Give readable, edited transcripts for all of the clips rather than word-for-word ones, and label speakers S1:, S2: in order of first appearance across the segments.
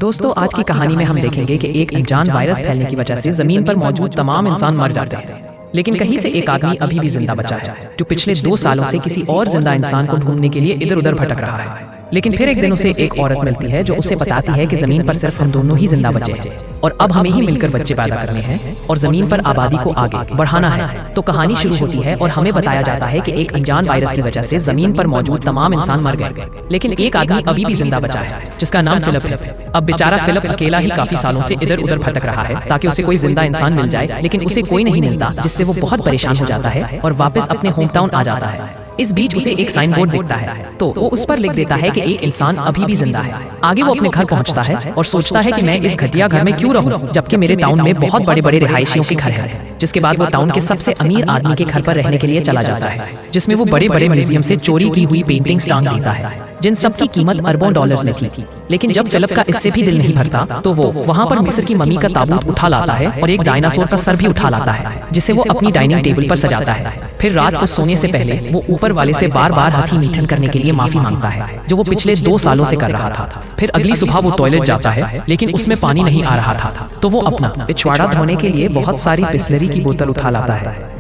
S1: दोस्तों, आज की कहानी में हम देखेंगे कि एक अनजान वायरस फैलने की वजह से जमीन पर मौजूद तमाम इंसान मर जाते हैं, लेकिन कहीं से एक आदमी अभी भी जिंदा बचा है, जो पिछले 2 सालों से किसी और जिंदा इंसान को ढूंढने के लिए इधर उधर भटक रहा है। लेकिन फिर एक दिन उसे एक औरत मिलती है जो उसे बताती है कि जमीन पर सिर्फ हम दोनों ही जिंदा बचे हैं और अब हमें ही मिलकर बच्चे पैदा करने हैं और जमीन पर आबादी को आगे बढ़ाना है। तो कहानी शुरू होती है और हमें बताया जाता है कि एक अनजान वायरस की वजह से जमीन पर मौजूद तमाम इंसान मर गए, लेकिन एक आदमी अभी भी जिंदा बचा है जिसका नाम फिलिप है। अब बेचारा फिलिप अकेला ही काफी सालों से इधर उधर भटक रहा है ताकि उसे कोई जिंदा इंसान मिल जाए, लेकिन उसे कोई नहीं मिलता, जिससे वो बहुत परेशान हो जाता है और वापस अपने होम टाउन आ जाता है। इस बीच उसे एक साइन बोर्ड दिखता है तो वो उस पर लिख देता है कि एक इंसान अभी भी जिंदा है। आगे वो अपने घर पहुंचता है और सोचता है कि मैं इस घटिया घर में क्यों रहूं, जबकि मेरे टाउन में बहुत बड़े बड़े रिहायशियों के घर हैं। जिसके बाद वो टाउन के सबसे अमीर आदमी के घर पर रहने के लिए चला जाता है, जिसमें वो बड़े बड़े म्यूजियम से चोरी की हुई पेंटिंग्स टांग देता है, जिन सब की कीमत अरबों डॉलर्स में थी। लेकिन जब फिलिप का इससे भी दिल नहीं भरता तो वो वहाँ पर मिस्र की मम्मी का ताबूत उठा लाता है और एक डायनासोर का सर भी उठा लाता है, जिसे वो अपनी डाइनिंग टेबल पर सजाता है। फिर रात को सोने से पहले वो ऊपर वाले से बार बार हथी मीठन करने के लिए माफी मांगता है, जो वो पिछले 2 सालों से कर रहा था। फिर अगली सुबह वो टॉयलेट जाता है, लेकिन उसमें पानी नहीं आ रहा था, तो वो अपना पिछवाड़ा धोने के लिए बहुत सारी बिस्लरी की बोतल उठा लाता है।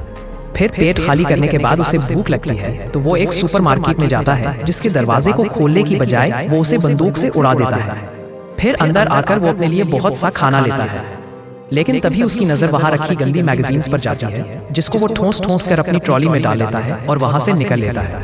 S1: फिर पेट खाली करने के बाद उसे भूख लगती है तो वो एक सुपरमार्केट में जाता है, जिसके दरवाजे को खोलने की बजाय वो उसे बंदूक से उड़ा देता है। फिर अंदर आकर वो अपने लिए बहुत सा खाना लेता है, लेकिन तभी उसकी नजर वहां रखी गंदी मैगजीन्स पर जाती है, जिसको वो ठोंस ठोंस कर अपनी ट्रॉली में डाल लेता है और वहां से निकल लेता है।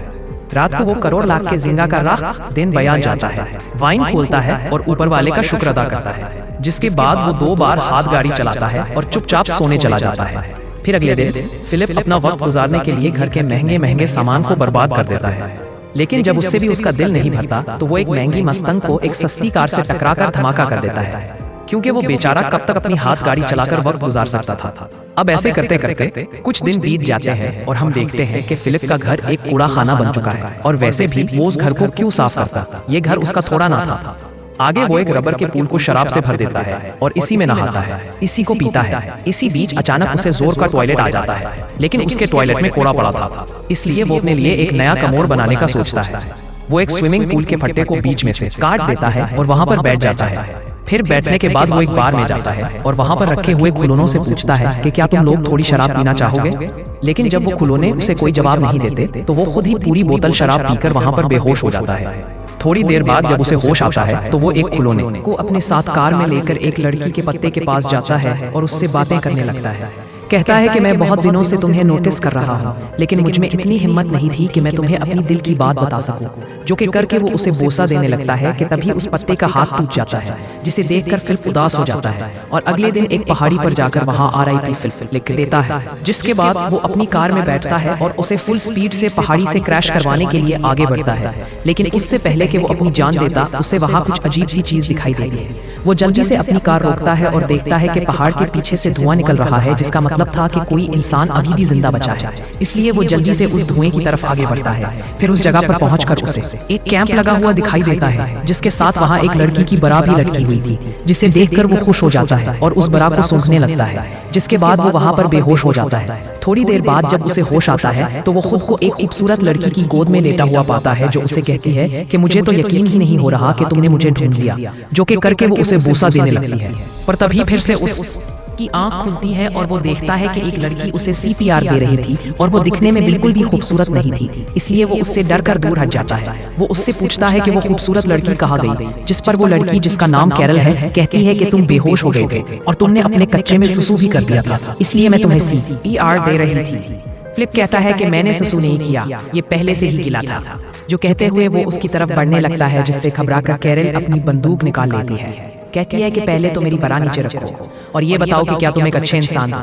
S1: रात को वो करोड़ लाख के जिंगा का राख दिन बयान जाता है, वाइन खोलता है और ऊपर वाले का शुक्र अदा करता है, जिसके बाद वो 2 बार हाथ गाड़ी चलाता है और चुपचाप सोने चला जाता है। फिर अगले दिन फिलिप अपना वक्त गुजारने के लिए घर के महंगे महंगे सामान को बर्बाद कर देता है, लेकिन जब उससे भी उसका दिल नहीं भरता तो वो एक महंगी मस्तंग को एक सस्ती कार से टकराकर धमाका कर देता है, क्योंकि वो बेचारा कब तक अपनी हाथ गाड़ी चलाकर वक्त गुजार सकता था। अब ऐसे करते करते कुछ दिन बीत जाते हैं और हम देखते हैं कि फिलिप का घर एक कूड़ा खाना बन चुका है, और वैसे भी वो उस घर को क्यों साफ करता, ये घर उसका थोड़ा ना था। आगे वो एक रबर के पूल को शराब से भर देता है और इसी में नहाता है, इसी को पीता है। इसी बीच अचानक उसे जोर का टॉयलेट आ जाता है, लेकिन उसके टॉयलेट में कोड़ा पड़ा था, इसलिए वो अपने लिए एक नया कमोड बनाने का सोचता है। वो एक स्विमिंग पूल के फट्टे को बीच में से काट देता है और वहां पर बैठ जाता है। फिर बैठने के बाद वो एक बार में जाता है और वहां पर रखे हुए खिलौनों से पूछता है कि क्या तुम लोग थोड़ी शराब पीना चाहोगे। लेकिन जब वो खिलौने उसे कोई जवाब नहीं देते तो वो खुद ही पूरी बोतल शराब पीकर वहां पर बेहोश हो जाता है। थोड़ी देर बाद जब उसे होश आता है तो वो एक खिलौने को अपने साथ कार में लेकर एक लड़की के पत्ते के पास जाता है और उससे बातें करने लगता है। कहता है कि मैं बहुत दिनों से तुम्हें नोटिस कर रहा हूँ, लेकिन मुझ में इतनी हिम्मत नहीं थी कि मैं तुम्हें अपनी दिल की बात बता सकूं। जो कि करके वो उसे बोसा देने लगता है कि तभी उस पत्ते का हाथ टूट जाता है, जिसे देखकर फिलिप उदास हो जाता है और अगले दिन एक पहाड़ी पर जाकर वहां RIP फिलिप लिख देता है। जिसके बाद वो अपनी कार में बैठता है और उसे फुल स्पीड से पहाड़ी से क्रैश करवाने के लिए आगे बढ़ता है, लेकिन उससे पहले कि वो अपनी जान देता उसे वहां कुछ अजीब सी चीज दिखाई देती है। वो जल्दी से अपनी कार रोकता है और देखता है कि पहाड़ के पीछे से धुआं निकल रहा है, जिसका मतलब था कि कोई इंसान अभी भी जिंदा बचा है। इसलिए वो जल्दी से उस धुएं की तरफ आगे बढ़ता है। फिर उस जगह पर पहुंचकर उसे एक कैंप लगा हुआ दिखाई देता है, जिसके साथ वहां एक लड़की की बरा भी लटकी हुई थी, जिसे देखकर वो खुश हो जाता है और उस बरा को सूंघने लगता है। जिसके बाद वो वहां पर बेहोश हो जाता है। थोड़ी देर बाद जब उसे होश आता है तो वो खुद को एक खूबसूरत लड़की की गोद में लेटा हुआ पाता है, जो उसे कहती है कि मुझे तो यकीन ही नहीं हो रहा कि तुमने मुझे ढूंढ लिया, जो कि करके वो उसे बोसा देने लगती है। पर तभी फिर से उसकी आंख खुलती है और वो देखता है कि एक लड़की उसे CPR दे रही थी और वो दिखने में बिल्कुल भी खूबसूरत नहीं थी, इसलिए वो उससे डर कर दूर हट जाता है। वो उससे पूछता है कि वो खूबसूरत लड़की कहाँ गई, जिस पर वो लड़की, जिसका नाम कैरल है, कहती है कि तुम बेहोश हो गए थे और तुमने अपने कच्चे में सुसु भी कर दिया था, इसलिए मैं तुम्हें CPR दे रही थी। फिलिप कहता है कि मैंने सुसु नहीं किया, ये पहले से ही गिला था। जो कहते हुए वो उसकी तरफ बढ़ने लगता है, जिससे घबराकर कैरल अपनी बंदूक निकाल लेती है। कहती है कि पहले तो मेरी बरा नीचे रखो और ये बताओ कि क्या तुम एक अच्छे इंसान हो।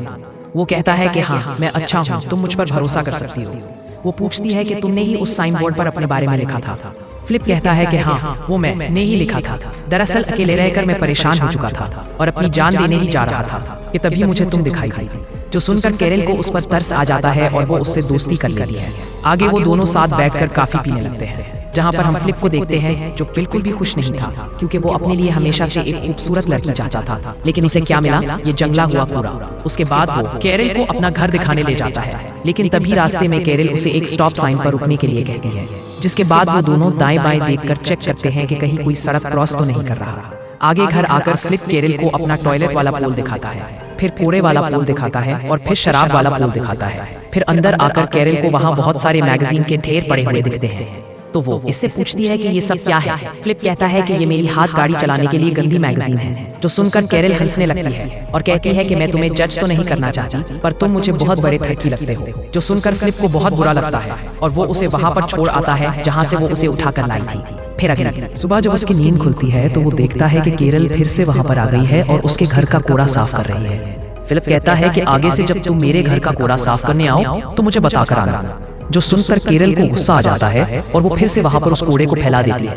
S1: वो कहता है कि हाँ, मैं अच्छा हूँ, तुम मुझ पर भरोसा कर सकती हो। वो पूछती है कि तुमने ही उस साइन बोर्ड पर अपने बारे में लिखा था। फिलिप कहता है कि हाँ, वो मैंने ही लिखा था। दरअसल अकेले रहकर मैं परेशान हो चुका था और अपनी जान देने ही जा रहा था कि तभी मुझे तुम दिखाई दी। जो सुनकर कैरल को उस पर तरस आ जाता है और वो उससे दोस्ती कर लेती है। आगे वो दोनों साथ बैठकर काफी पीने लगते हैं, जहाँ पर हम फिलिप को देखते हैं जो बिल्कुल भी खुश नहीं था, क्योंकि वो अपने लिए हमेशा से एक खूबसूरत लड़की चाहता था, लेकिन उसे क्या मिला, ये जंगला हुआ पूरा। उसके बाद वो कैरल को अपना घर दिखाने ले जाता है, लेकिन तभी रास्ते में कैरल उसे एक स्टॉप साइन पर रुकने के लिए कहती है, जिसके बाद वो दोनों दाएं बाएं देखकर चेक करते हैं कि कहीं कोई सड़क क्रॉस तो नहीं कर रहा। आगे घर आकर फिलिप केरल को अपना टॉयलेट वाला पोल दिखाता है, फिर कूड़े वाला पोल दिखाता है और फिर शराब वाला पोल दिखाता है। फिर अंदर आकर केरल को वहाँ बहुत सारे मैगजीन के ढेर पड़े हुए दिखते हैं। तो वो इससे पूछती है कि ये सब क्या है। फिलिप कहता है कि ये मेरी हाथ गाड़ी चलाने के लिए गंदी मैगजीन है। जो सुनकर केरल हंसने लगती है और कहती है कि मैं तुम्हें जज तो नहीं करना चाहती, पर तुम मुझे बहुत बड़े ठगी लगते हो। जो सुनकर फिलिप को बहुत बुरा लगता है और वो उसे वहाँ पर छोड़ आता है जहाँ से वो उसे उठाकर लाई थी। फिर अगली
S2: सुबह जब उसकी नींद खुलती है तो वो देखता है कि केरल फिर से वहाँ पर आ गई है और उसके घर का कूड़ा साफ कर रही है।
S1: फिलिप कहता है कि आगे से जब तुम मेरे घर का कूड़ा साफ करने आओ तो मुझे बताकर आना।
S2: जो सुनकर केरल को गुस्सा आ जाता है और वो फिर से वहाँ पर उस कूड़े को फैला देती है।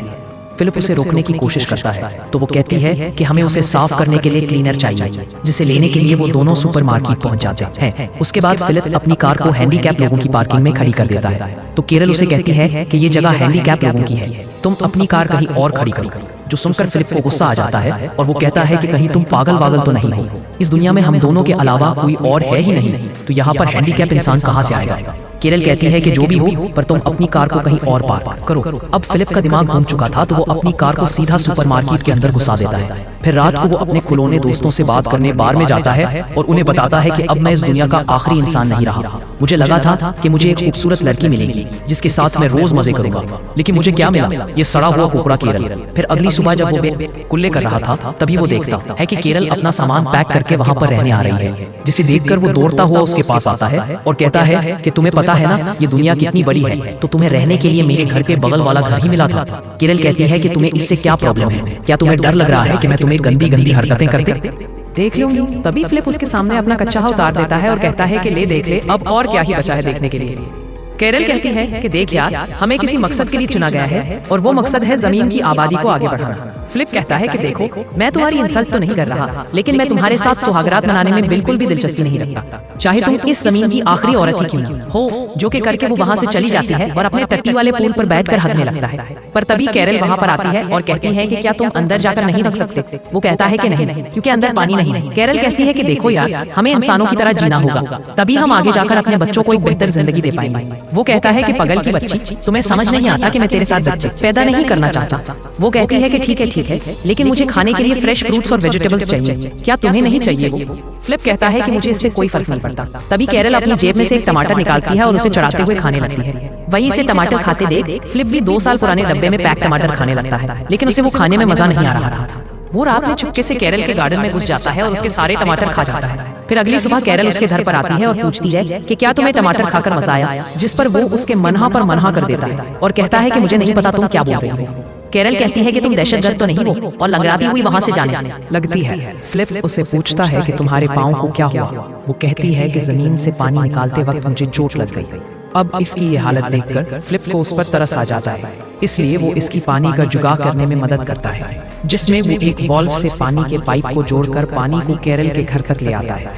S2: फिलिप उसे रोकने की कोशिश करता है तो वो कहती है कि हमें उसे साफ करने के लिए क्लीनर चाहिए, जिसे लेने के लिए वो दोनों सुपरमार्केट पहुंच जाते हैं। उसके बाद फिलिप अपनी कार को हैंडीकैप लोगों की पार्किंग में खड़ी कर देता है। तो केरल उसे कहती है कि ये जगह हैंडीकैप लोगों की है, तुम अपनी कार कहीं और खड़ी करो। जो सुनकर फिलिप को गुस्सा आ जाता है और वो कहता है कि कहीं तुम पागल वागल तो नहीं हो, इस दुनिया में हम दोनों के अलावा कोई और है ही नहीं, तो यहाँ पर हैंडीकैप इंसान कहाँ से आएगा। केरल कहती है कि जो भी हो, पर तुम अपनी कार को कहीं और पार्क करो। अब फिलिप का दिमाग घूम चुका था तो वो अपनी कार को सीधा सुपरमार्केट के अंदर घुसा देता है। फिर रात को वो अपने खुलौने दोस्तों से बात करने बार में जाता है और उन्हें बताता है कि अब मैं इस दुनिया का आखिरी इंसान नहीं रहा। मुझे लगा था कि मुझे एक खूबसूरत लड़की मिलेगी जिसके साथ मैं रोज मजे करूंगा, लेकिन मुझे क्या मिला, ये सड़ा हुआ कुकड़ा केरल। फिर अगली सुबह जब वो बेड कुल्ले कर रहा था तभी वो देखता है कि केरल अपना सामान पैक करके वहाँ पर रहने आ रही है, जिसे देखकर वो दौड़ता हुआ उसके पास आता है और कहता है कि तुम्हें पता है ना ये दुनिया कितनी बड़ी है, तो तुम्हें रहने के लिए मेरे घर के बगल वाला घर ही मिला था। केरल कहती है कि तुम्हें इससे क्या प्रॉब्लम है, क्या तुम्हें डर लग रहा है कि मैं तुम्हें गंदी गंदी हरकतें करते
S1: देख लूंगी। तभी फिलिप उसके सामने अपना कच्चा उतार देता है और कहता है कि ले देख ले, अब और क्या ही बचा है देखने के लिए। केरल कहती है कि देख यार, हमें किसी मकसद के लिए चुना गया है और वो मकसद है जमीन की आबादी को आगे बढ़ाना। फिलिप कहता है कि देखो, मैं तुम्हारी इंसल्ट तो नहीं कर रहा, लेकिन मैं तुम्हारे साथ सुहागरात मनाने में बिल्कुल भी दिलचस्पी नहीं रखता, चाहे तुम इस जमीन की आखिरी औरत ही क्यों ना हो। जो कि करके वो वहाँ से चली जाती है और अपने टट्टी वाले पूल पर बैठकर हंसने लगता है। पर तभी केरल वहाँ पर आती है और कहती है कि क्या तुम अंदर जाकर नहीं रख सकते। वो कहता है कि नहीं, क्योंकि अंदर पानी नहीं है। केरल कहती है कि देखो यार, हमें इंसानों की तरह जीना होगा, तभी हम आगे जाकर अपने बच्चों को एक बेहतर जिंदगी दे पाएंगे। वो कहता है कि पागल की बच्ची, तुम्हें समझ नहीं आता कि मैं तेरे साथ बच्चे पैदा नहीं करना चाहता। वो कहती है कि ठीक है, लेकिन मुझे खाने के लिए फ्रेश फ्रूट्स और वेजिटेबल्स चाहिए, क्या तुम्हें नहीं चाहिए वो? फिलिप कहता है कि मुझे इससे कोई फर्क नहीं पड़ता। तभी केरल अपनी जेब में से एक टमाटर निकालती है और उसे चढ़ाते हुए खाने लगती है। वहीं से टमाटर खाते देख फिलिप भी 2 साल पुराने डब्बे में पैक टमाटर खाने लगता है, लेकिन उसे वो खाने में मजा नहीं आ रहा था। वो रात में चुपके से केरल के गार्डन में घुस जाता है और उसके सारे टमाटर खा जाता है। फिर अगली सुबह केरल उसके घर पर आती है और पूछती है कि क्या तुम्हें टमाटर खाकर मजा आया, जिस पर वो उसके मनहा पर मनहा कर देता है और कहता है कि मुझे नहीं पता तुम क्या बोल रही हो। केरल कहती है कि तुम दहशतगर्द तो नहीं हो और लंगड़ाती हुई वहाँ से जाने लगती है। फिलिप उससे पूछता है कि तुम्हारे पाँव को क्या हुआ। वो कहती है कि जमीन से पानी निकालते वक्त मुझे चोट लग गई। अब इसकी ये हालत देखकर फिलिप को उस पर तरस आ जाता है, इसलिए वो इसकी पानी का जुगाड़ करने में मदद करता है, जिसमें वो एक वाल्व से पानी के पाइप को जोड़कर पानी को केरल के घर तक ले आता है,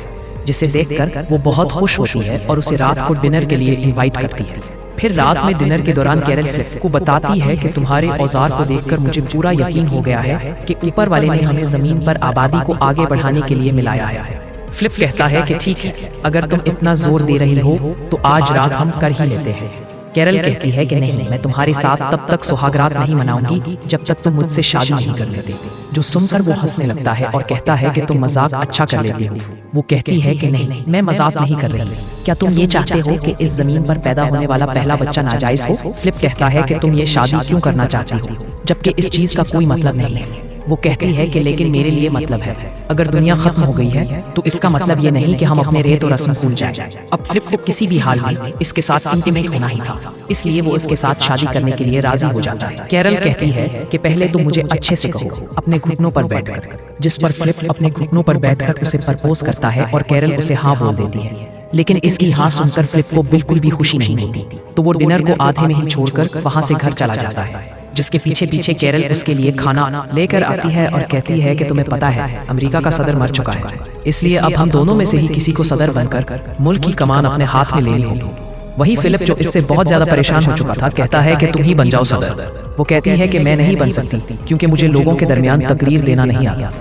S1: जिसे देखकर वो बहुत खुश होती है और उसे रात को डिनर के लिए इनवाइट करती है। फिर रात में डिनर के दौरान केरल फिलिप को बताती है कि तुम्हारे औजार को देखकर मुझे पूरा यकीन हो गया है कि ऊपर वाले ने हमें जमीन पर आबादी को आगे बढ़ाने के लिए मिलाया है। फिलिप कहता है कि ठीक है, अगर तुम इतना जोर दे रही हो तो आज रात हम कर ही लेते हैं। केरल कहती है कि नहीं, मैं तुम्हारे साथ तब तक सुहागरात नहीं मनाऊंगी जब तक तुम मुझसे शादी नहीं कर लेते। जो सुनकर वो हंसने लगता है और कहता है कि तुम मजाक अच्छा कर लेती हो। वो कहती है कि नहीं, मैं मजाक नहीं कर रही, क्या तुम ये चाहते हो कि इस जमीन पर पैदा होने वाला पहला बच्चा नाजायज हो? फिलिप कहता है कि तुम ये शादी क्यों करना चाहती हो जबकि इस चीज का कोई मतलब नहीं है। वो कहती है कि लेकिन मेरे लिए मतलब है, अगर दुनिया खत्म हो गई है तो इसका मतलब ये नहीं कि हम अपने रेत और रस्म भूल जाएं। अब फिलिप को किसी भी हाल में इसके साथ इंटीमेट होना ही था, इसलिए वो इसके साथ शादी करने के लिए राजी हो जाता है। केरल कहती है कि पहले तुम मुझे अच्छे से कहो, अपने घुटनों पर बैठकर, जिस पर फिलिप अपने घुटनों पर बैठकर उसे प्रपोज करता है और केरल उसे हाँ बोल देती है। लेकिन इसकी हाँ सुनकर फिलिप को बिल्कुल भी खुशी नहीं होती, तो वो डिनर को आधे में ही छोड़कर वहाँ से घर चला जाता है, जिसके पीछे पीछे केरल उसके लिए खाना लेकर आती है और कहती है कि तुम्हें पता है अमेरिका का सदर मर चुका है, इसलिए अब हम दोनों में से ही किसी को सदर बनकर मुल्क की कमान अपने हाथ में लेनी होगी। वही फिलिप, जो इससे बहुत ज्यादा परेशान हो चुका था, कहता है कि तुम ही बन जाओ सदर। वो कहती है कि मैं नहीं बन सकती क्योंकि मुझे लोगों के दरमियान तकरीर देना नहीं आता,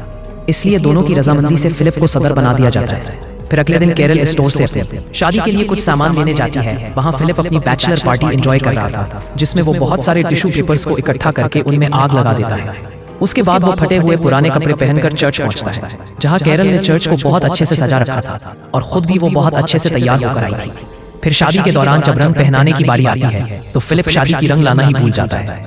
S1: इसलिए दोनों की रजामंदी से फिलिप को सदर बना दिया जाता है। फिर अगले दिन केरल स्टोर से शादी के लिए कुछ सामान लेने जाती है। वहाँ फिलिप अपनी बैचलर पार्टी एंजॉय कर रहा था, जिसमें वो बहुत सारे टिश्यू पेपर्स को इकट्ठा करके उनमें आग लगा देता है। उसके बाद वो फटे हुए पुराने कपड़े पहनकर चर्च पहुंचता है, जहां कैरल ने चर्च को बहुत अच्छे से सजा रखा था और खुद भी वो बहुत अच्छे से तैयार होकर आई थी। फिर शादी के दौरान जब रंग पहनाने की बारी आती है तो फिलिप शादी की रंग लाना ही भूल जाता है।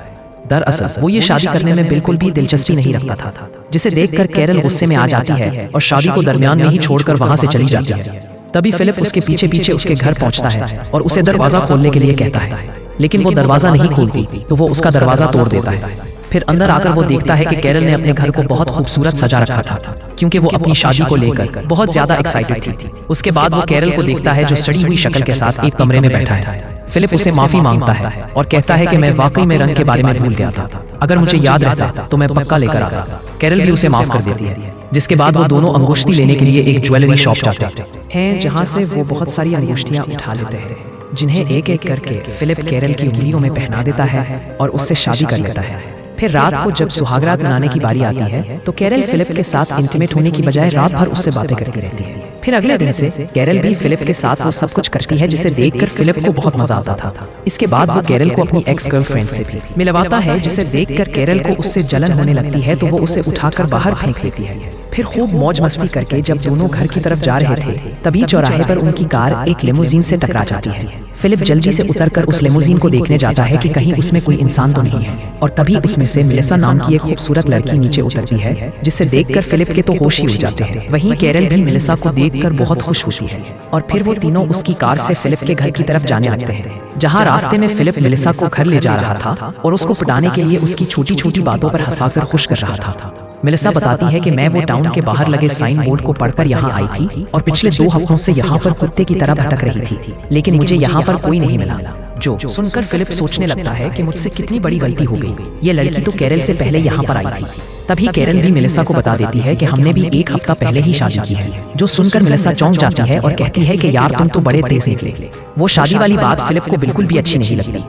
S1: दरअसल वो ये शादी करने में बिल्कुल भी दिलचस्पी नहीं रखता था, जिसे देखकर कैरल गुस्से में आ जाती है और शादी को दरमियान में ही छोड़कर वहां से चली जाती है। तभी फिलिप उसके पीछे पीछे उसके घर पहुंचता है और उसे दरवाजा खोलने के लिए कहता है, लेकिन वो दरवाजा नहीं खोलती तो वो उसका दरवाजा तोड़ देता है। फिर अंदर आकर वो देखता है कि कैरल ने अपने घर को बहुत खूबसूरत सजा रखा था, क्योंकि वो अपनी शादी को लेकर बहुत ज्यादा एक्साइटेड थी। उसके बाद वो कैरल को देखता है जो सड़ी हुई शक्ल के साथ एक कमरे में बैठा है। फिलिप उसे माफी मांगता है और कहता है कि मैं वाकई में रंग के बारे में भूल गया था, अगर मुझे याद रहता तो मैं पक्का लेकर आता। कैरल भी उसे माफ कर देती है, जिसके बाद वो दोनों अंगूठी लेने के लिए एक ज्वेलरी शॉप जाते हैं, जहां से वो बहुत सारी अंगूठियां उठा लेते हैं, जिन्हें एक एक करके फिलिप कैरल की उंगलियों में पहना देता है और उससे शादी कर लेता है। फिर रात को जब सुहागरात मनाने की बारी आती है तो कैरल फिलिप के साथ इंटीमेट होने की बजाय रात भर उससे बातें करती रहती है। फिर अगले दिन से कैरल भी फिलिप के साथ वो सब कुछ करती है, जिसे देखकर फिलिप को बहुत मजा आता था। इसके बाद वो कैरल को अपनी एक्स गर्लफ्रेंड से भी मिलवाता है, जिसे देखकर कैरल को उससे जलन होने लगती है तो वो उसे उठाकर बाहर फेंक देती है। फिर खूब मौज मस्ती करके जब दोनों घर की तरफ जा रहे थे तभी चौराहे पर उनकी कार एक लिमोजीन से टकरा जाती है। फिलिप जल्दी से उतरकर उस लिमोजीन को देखने जाता है कि कहीं उसमें कोई इंसान तो नहीं है, और तभी उसमें से मेलिसा नाम की एक खूबसूरत लड़की नीचे उतरती है, जिसे देखकर फिलिप के तो होश ही उड़ जाते हैं। वहीं कैरल भी मेलिसा को देखकर बहुत खुश होती है और फिर वो तीनों उसकी कार से फिलिप के घर की तरफ जाने लगते हैं, जहां रास्ते में फिलिप मेलिसा को घर ले जा रहा था और उसको पटाने के लिए उसकी छोटी छोटी बातों पर हंसाकर खुश कर रहा था। मेलिसा बताती है कि मैं वो टाउन के बाहर लगे साइन बोर्ड को पढ़कर यहाँ आई थी और पिछले 2 हफ्तों से यहाँ पर कुत्ते की तरह भटक रही थी, लेकिन मुझे यहाँ पर कोई नहीं मिला। जो सुनकर फिलिप सोचने लगता है कि मुझसे कितनी बड़ी गलती हो गई, ये लड़की तो कैरल से पहले यहाँ पर आई थी। तभी कैरल भी मेलिसा को बता देती है कि हमने भी 1 हफ्ता पहले ही शादी की है। जो सुनकर मेलिसा चौंक जाती है और कहती है कि यार तुम तो बड़े तेज निकले। वो शादी वाली बात फिलिप को बिल्कुल भी अच्छी नहीं लगती,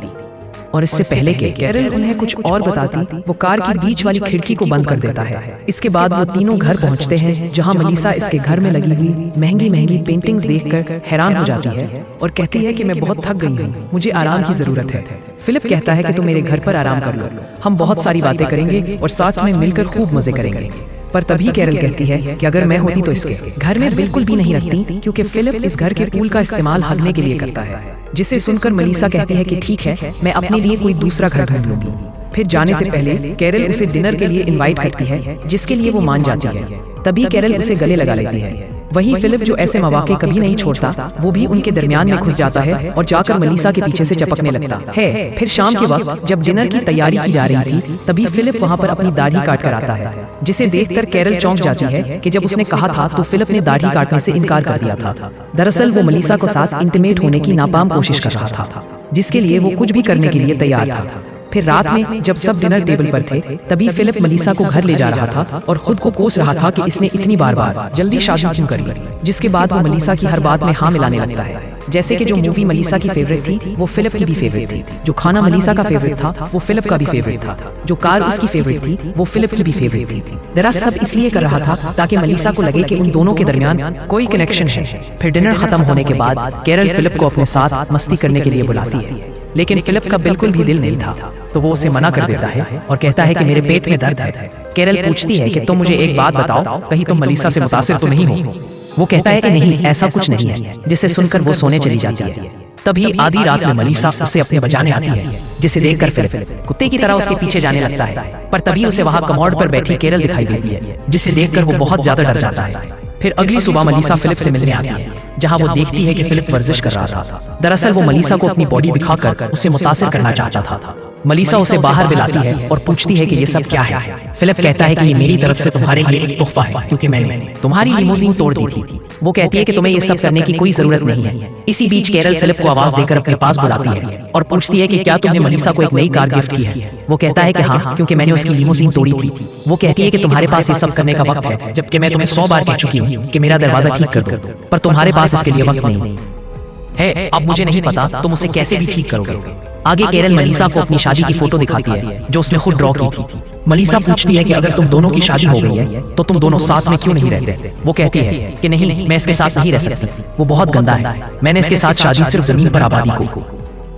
S1: और इससे पहले कि कैरल उन्हें कुछ और बताती वो कार की बीच वाली खिड़की को बंद कर देता है। इसके बाद वो तीनों घर पहुंचते हैं, जहां मेलिसा इसके घर में लगी हुई महंगी महंगी पेंटिंग्स देखकर हैरान हो जाती है और कहती है कि मैं बहुत थक गई हूँ, मुझे आराम की जरूरत है। फिलिप कहता है कि तुम मेरे घर पर आराम कर लो, हम बहुत सारी बातें करेंगे और साथ में मिलकर खूब मजे करेंगे। पर तभी कैरल कहती है कि अगर मैं होती तो इसके घर में बिल्कुल भी नहीं रखती, क्योंकि फिलिप इस घर के पूल का इस्तेमाल हगने के लिए करता है। जिसे सुनकर मेलिसा कहती है कि ठीक है, मैं अपने लिए कोई दूसरा घर ढूंढ लूंगी। फिर जाने से पहले कैरल उसे डिनर के लिए इनवाइट करती है, जिसके लिए वो मान जाती है। तभी कैरल उसे गले लगा लेती है। वहीं फिलिप, जो ऐसे मौके कभी नहीं छोड़ता, वो भी उनके दरमियान में घुस जाता है और जाकर मेलिसा के पीछे से चपकने लगता है। फिर शाम के वक्त जब डिनर की तैयारी की जा रही थी तभी फिलिप वहां पर अपनी दाढ़ी काट कर आता है, जिसे देखकर कैरल चौंक जाती है कि जब उसने कहा था तो फिलिप ने दाढ़ी काटने से इनकार कर दिया था। दरअसल वो मेलिसा के साथ इंटीमेट होने की नाकाम कोशिश कर रहा था, जिसके लिए वो कुछ भी करने के लिए तैयार था। फिर रात में जब सब डिनर टेबल पर थे तभी फिलिप मेलिसा को घर ले जा रहा था और खुद को कोस रहा था कि इसने इतनी बार जल्दी शादी क्यों करी। जिसके बाद वो मेलिसा की हर बात में हाँ मिलाने लगता है, जैसे कि जो मूवी मेलिसा की फेवरेट थी वो फिलिप की भी फेवरेट थी, जो खाना मेलिसा का फेवरेट था वो फिलिप का भी फेवरेट था, जो कार उसकी फेवरेट थी वो फिलिप की भी फेवरेट थी। दरअसल सब इसलिए कर रहा था ताकि मेलिसा को लगे कि उन दोनों के दरमियान कोई कनेक्शन है। फिर डिनर खत्म होने के बाद कैरल फिलिप को अपने साथ मस्ती करने के लिए बुलाती है, लेकिन फिलिप का बिल्कुल भी दिल नहीं था, तो वो उसे मना कर देता है और कहता है कि मेरे पेट में दर्द है। कैरल पूछती है कि तुम मुझे एक बात बताओ, कहीं तुम मेलिसा से मुतासिर तो नहीं हो? वो कहता है कि नहीं, ऐसा कुछ नहीं है, जिसे सुनकर वो सोने चली जाती है। तभी आधी रात में मेलिसा उसे अपने बचाने आती है, जिसे देखकर फिलिप कुत्ते की तरह उसके पीछे जाने लगता है। पर तभी उसे वहां कमोड पर बैठी कैरल दिखाई देती है, जिसे देखकर वो बहुत ज्यादा डर जाता है। फिर अगली सुबह मेलिसा फिलिप से मिलने आती है, जहां वो देखती है कि फिलिप वर्जिश कर रहा था। दरअसल वो मेलिसा को अपनी बॉडी दिखाकर उसे मुतासिर करना चाहता था। मेलिसा उसे बाहर बुलाती है और पूछती है कि ये सब क्या है। फिलिप कहता है कि ये मेरी तरफ से तुम्हारे लिए एक तोहफा है, क्योंकि मैंने तुम्हारी लिमोजीन तोड़ दी थी। वो कहती है कि तुम्हें ये सब करने की कोई जरूरत नहीं है। इसी बीच कैरल फिलिप को आवाज देकर अपने पास बुलाती है और पूछती है कि क्या तुमने मेलिसा को एक नई कार गिफ्ट की है। वो कहता है कि हाँ, क्योंकि मैंने उसकी लिमोजीन तोड़ी थी। वो कहती है कि तुम्हारे पास ये सब करने का वक्त है, जबकि मैं तुम्हें 100 बार कह चुकी हूँ कि मेरा दरवाजा ठीक कर दो, पर तुम्हारे पास इसके लिए वक्त नहीं है। अब मुझे नहीं पता तुम उसे कैसे भी ठीक करोगे। आगे कैरल मेलिसा को अपनी शादी की फोटो दिखाती है, जो उसने खुद ड्रॉ की थी। मेलिसा पूछती है कि अगर तुम दोनों की शादी हो गई है तो तुम दोनों साथ में क्यों नहीं रहते। वो कहती है कि नहीं, मैं इसके साथ नहीं रह सकती, वो बहुत गंदा है। मैंने इसके साथ शादी सिर्फ जमीन पर आबादी को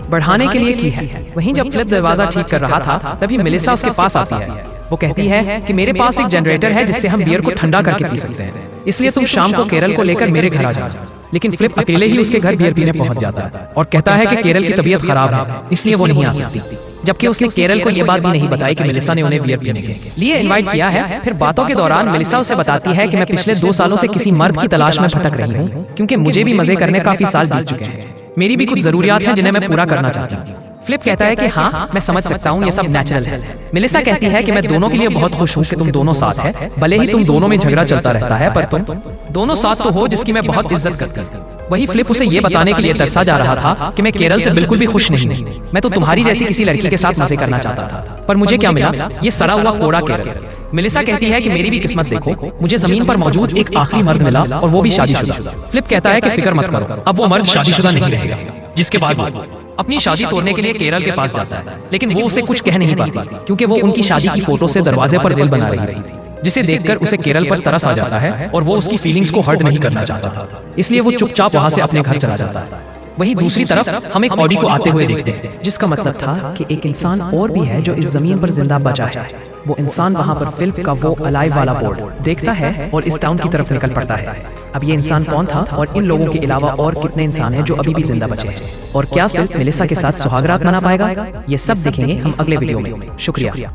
S1: बढ़ाने के लिए की है। वहीं जब फिलिप दरवाजा ठीक कर रहा था तभी मेलिसा उसके पास आती है। वो कहती है कि मेरे पास एक जनरेटर है जिससे हम बियर को ठंडा करके पी सकते हैं, इसलिए तुम शाम को केरल को लेकर मेरे घर आ जाओ। लेकिन फिलिप अकेले ही उसके घर बियर पीने पहुंच जाता है और कहता है कि केरल की तबीयत खराब है इसलिए वो नहीं आ सकती, जबकि उसने केरल को यह बात भी नहीं बताई कि मेलिसा ने उन्हें बियर पीने के लिए इनवाइट किया है। फिर बातों के दौरान मेलिसा उसे बताती है कि मैं पिछले 2 सालों से किसी मर्द की तलाश में भटक रही हूँ, क्योंकि मुझे भी मजे करने काफी साल बीत चुके हैं। मेरी भी कुछ जरूरियात हैं जिन्हें मैं पूरा करना चाहती हूँ। फिलिप कहता है कि हाँ मैं समझ सकता हूँ, ये सब नेचुरल है। मेलिसा कहती है कि मैं दोनों के लिए बहुत खुश हूँ कि तुम दोनों साथ हैं, भले ही तुम दोनों में झगड़ा चलता रहता है पर तुम दोनों साथ तो हो जिसकी मैं बहुत इज्जत करती हूँ। वही फिलिप उसे ये बताने के लिए तरसा जा रहा था कि मैं केरल से बिल्कुल भी खुश नहीं हूँ, मैं तो तुम्हारी जैसी किसी लड़की के साथ मजे करना चाहता था, पर मुझे क्या मिला, ये सड़ा हुआ कोड़ा केरल। मेलिसा कहती है कि मेरी भी किस्मत देखो, मुझे जमीन पर मौजूद एक आखिरी मर्द मिला और वो भी शादीशुदा। फिलिप कहता है कि फिक्र मत करो, अब वो मर्द शादीशुदा नहीं रहेगा, जिसके बाद वो अपनी शादी तोड़ने के लिए केरल के पास जाता है। लेकिन वो उसे कुछ कह नहीं पाती क्योंकि वो उनकी शादी की फोटो से दरवाजे पर दिल बना रही थी, जिसे देखकर उसे केरल पर तरस आ जाता है और वो उसकी फीलिंग्स को हर्ट नहीं करना चाहता था, इसलिए वो चुपचाप वहां से अपने घर चला जाता है। वहीं दूसरी तरफ हम एक ऑडी को आते हुए देखते हैं, जिसका मतलब था कि एक इंसान और भी है जो इस जमीन पर जिंदा बचा है। वो इंसान वहां पर फिल्म का वो अलाइव वाला बोर्ड देखता है और इस टाउन की तरफ निकल पड़ता है। अब ये इंसान कौन था और इन लोगों के अलावा और कितने इंसान हैं जो अभी भी जिंदा बचे हैं, और क्या फिल्म मेलिसा के साथ सुहागरात मना पाएगा, ये सब देखेंगे हम अगले वीडियो में। शुक्रिया।